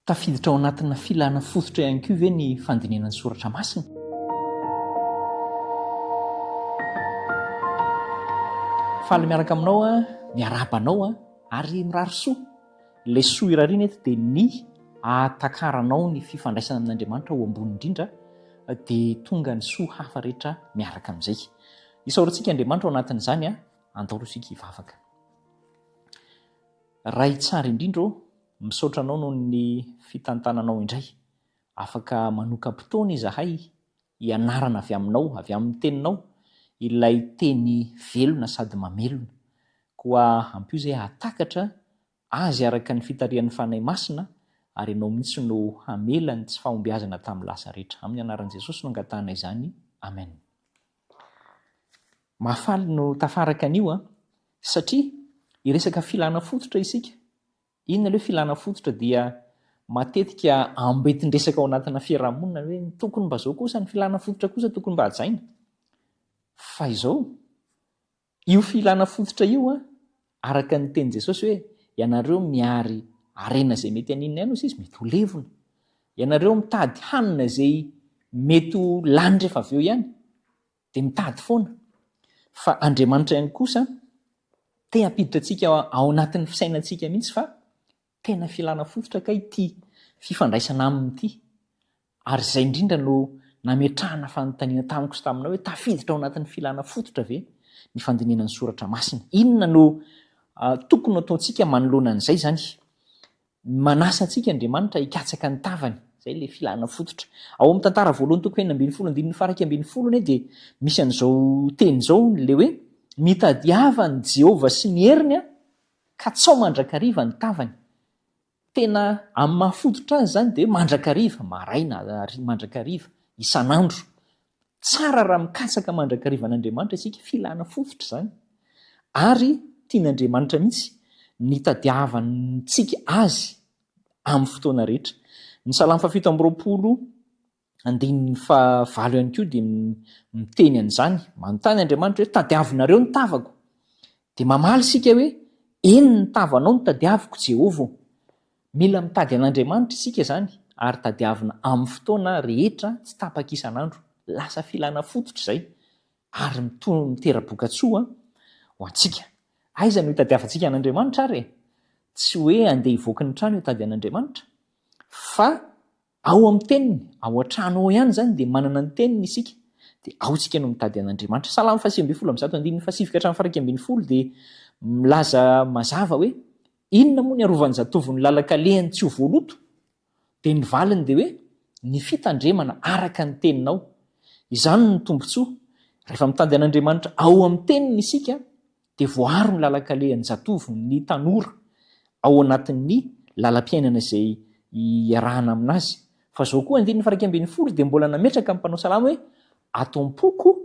Tafiditra ao anatina filana fototra ihany koa ve ny fandinihana ny soratra masina? Faly miaraka aminao miarabanao ary mirary soa. Ilay soa irariana eto dia ny ahantakaranao ny fifandraisana amin'Andriamanitra ho ambony indrindra dia tonga ny soa hafa rehetra miaraka amin'izay. Isaorantsika Andriamanitra ao anatin'izany andaorosika hivavaka. Ray tsara indrindra misaotra anao noho ny fitantananao indray. Afaka manokam-potoana izahay hianarana avy aminao, avy amin'ny teninao, ilay teny velona sady mamelona. Koa ampio izay hatakatra azy araka ny fitarian'ny fanahy masina ary ianao mihitsy no hamela ny tsy fahombiazana tamin'ny lasa rehetra. Amin'ny anaran'i Jesosy no angatahana izany. Amen. Mahafaly no tafaraka an'io satria iresaka filana fototra isika. Inona ilay filana fototra dia matetika ambetin-dresaka ao anatina fiarahamonina hoe tokony mba zao kosa ny filana fototra kosa tokony mba hajaina. Fa izao io filana fototra io araka ny teny Jesosy hoe ianareo miary harena izay mety haninona ihany izy mety ho levona. Ianareo mitady hanina izay mety ho lany rehefa avy eo ihany dia mitady foana. Fa Andriamanitra ihany kosa te hampiditra antsika ao anatin'ny fisainantsika mihitsy fa tena filana fototra ka ity fifandraisana aminy ity. Ary izay indrindra no nametrahana fanontaniana tamiko sy taminao hoe tafiditra ao anatin'ny filana fototra ve ny fandinihana ny soratra masina. Inona no tokony ataontsika manoloana an'izay zany? Manasa antsika Andriamanitra hikatsaka ny tavany. Izay ilay filana fototra. Ao amin'ny tantara voalohany toko 4:1-9 dia misy an'izao teny izao ilay hoe mitadiava ny Jehovah sy ny heriny ka tsy ao mandrakariva ny tavany. Tena amin'ny mahafototra azy zany dia mandrakariva maraina ary mandrakariva isan'andro. Tsara raha mikatsaka mandrakariva an'Andriamanitra isika, filana fototra zany. Ary tian'Andriamanitra mihitsy nitadiavantsika azy amin'ny fotoana rehetra. Ny Salamo 7:20 ihany koa dia miteny an'izany. Manontany Andriamanitra hoe tadiavinareo ny tavako. Dia mamaly isika hoe eny ny tavanao no tadiaviko Jehovah. Mila mitady an'Andriamanitra isika zany ary tadiavina amin'ny fotoana rehetra tsy tapaka isan'andro. Lasa filana fototra izay ary mitera-bokatsoa ho antsika. Aiza no hitadiavantsika an'Andriamanitra ary? Tsy hoe andeha hivoaka ny trano hitady an'Andriamanitra fa ao amin'ny teniny, ao an-trano ao ihany zany dia manana ny teniny isika dia ao tsika no mitady an'Andriamanitra. Salamo 8:1-9 dia milaza mazava hoe inona moa ny arovan'ny zatovo ny lalan-kalehany tsy ho voaloto? Dia ny valiny dia hoe ny fitandremana araka ny teninao. Izany ny tombontsoa. Rehefa mitady an'Andriamanitra ao amin'ny teniny isika dia voaro ny lalan-kalehan'ny zatovo, ny tanora ao anatin'ny lalam-piainana izay iarahana aminazy. Fa zao koa 1:20 dia mbola nametraka amin'ny mpanao salamo hoe atom-poko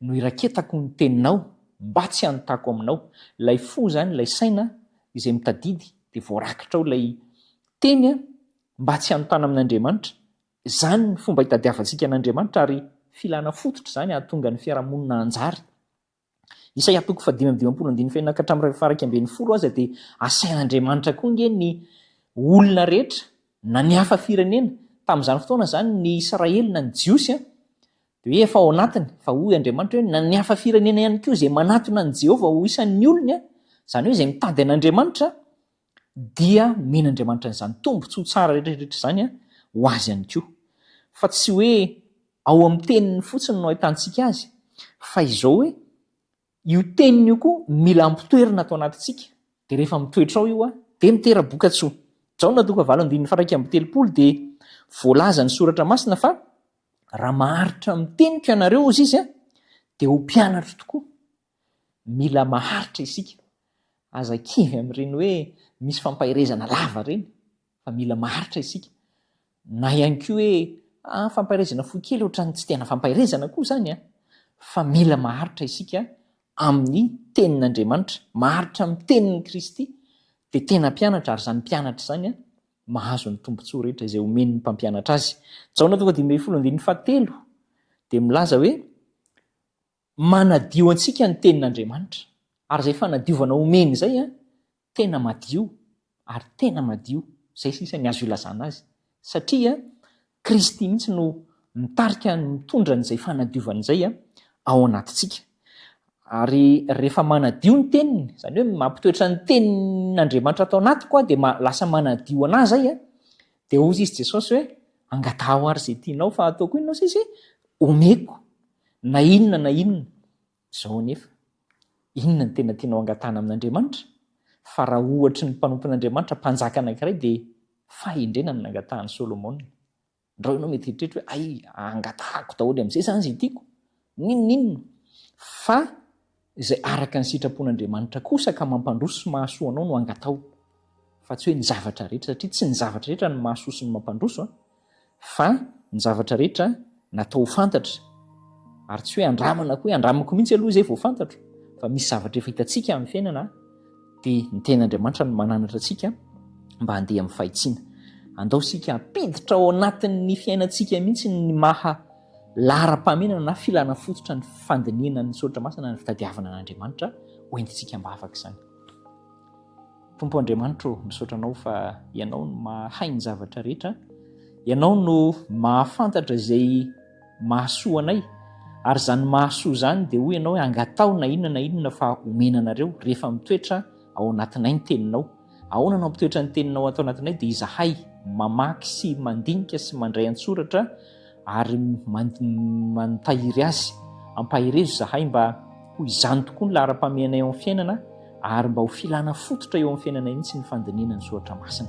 no iraketako ny teninao mba tsy hanontako aminao. Ilay fo zany, ilay saina izay mitadidy dia voarakitra ao ilay teny mba tsy hanontana amin'Andriamanitra. Izany ny fomba hitadiavantsika an'Andriamanitra ary filana fototra zany ahatonga ny fiarahamonina anjary. Isaia 5:20-21 aza dia asain'Andriamanitra koa nge ny olona rehetra na ny hafa firenena. Tamin'izany fotoana zany ny Israely na ny Jiosy dia hoe efa ao anatiny fa hoy Andriamanitra hoe na ny hafa firenena ihany koa izay manatona ny Jehovah ho isan'ny olony zany hoe izay mitady an'Andriamanitra dia men'Andriamanitra n'izany tombontsoa tsara rehetrarehetra zany ho azy ihany koa. Fa tsy hoe ao amin'ny teniny fotsiny no ahitantsika azy fa izao hoe io teniny io koa mila ampitoerina atao anatintsika dia rehefa mitoetra ao io dia mitera-bokatsoa. Jaona 2:1-7 dia voalaza ny soratra masina fa raha maharitra miteniko ianareo ozy izy dia ho mpianatra tokoa. Mila maharitra isika. Aza kivy amin'ireny hoe misy fampahirezana lava ireny fa mila maharitra isika. Na ihany koa hoe fampahirezana fohy kely ohatrany tsy tena fampahirezana koa zany fa mila maharitra isika amin'ny tenin'Andriamanitra, maharitra amin'ny tenin'ny Kristy dia tena mpianatra ary zany mpianatra zany mahazo ny tombontsoa rehetra izay omeny ny mpampianatra azy. Jaona 2:17 dia milaza hoe manadio antsika ny tenin'Andriamanitra ary izay fanadiovana omeny izay tena madio ary tena madio zay sisa ny azo ilazana azy satria Kristy mihitsy no mitarika mitondra n'izay fanadiovan'izay ao anatintsika. Ary rehefa manadio ny teniny, zany hoe mampitoetra ny tenin'Andriamanitra atao anatiko dia lasa manadio anazy zay dia ozy izy Jesosy hoe angatao ary izay tianao fa ataoko inona sisy omeko na inona zao nefa inona ny tena tianao angatana amin'Andriamanitra fa raha ohatry ny mpanompon'Andriamanitra mpanjaka anankiray dia fahendrena ny nangatahany Solomona. Ndreo ianao mety hitrehitra hoe ay angatahako daholo amin'izay zany izay tiako ninona fa izay araka ny sitrapon'Andriamanitra kosa ka mampandroso sy mahasoa anao no angatao fa tsy hoe ny zavatra rehetra satria tsy ny zavatra rehetra no mahasoa sy ny mampandroso fa ny zavatra rehetra natao fantatra ary tsy hoe andramako mihitsy aloha izay vao fantatro fa misy zavatra efa hitantsika amin'ny fiainana dia ny ten'Andriamanitra no mananatra antsika mba handeha amin'ny fahitsiana. Andao sika hampiditra ao anatin'ny fiainantsika mihitsy ny maha lara-pahamenana na filana fototra ny fandiniana ny soratra masina ny fitadiavana an'Andriamanitra hoentintsika mba afaka izany. Tompo Andriamanitra misaotra anao fa ianao no mahay ny zavatra rehetra, ianao no mahafantatra izay mahasoa anay ary zany mahasoa zany dia hoy ianao hoe angatao na inona fa omenanareo rehefa mitoetra ao anatinay ny teninao. Ahoana no ampitoetra ny teninao atao anatinay dia izahay mamaky sy mandinika sy mandray an-tsoratra ary mantahiry azy ampahirezo izahay mba ho izany tokoa ny lara-pameanay eo amin'ny fiainana ary mba ho filana fototra eo amin'ny fiainanay mihitsy ny fandiniana ny soratra masina.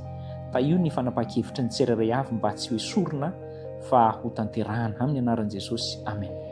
Io ny fanapa-kevitra ny tsirairay avy mba tsy hoe sorona fa ho tanterahana amin'ny anaran'i Jesosy. Amen.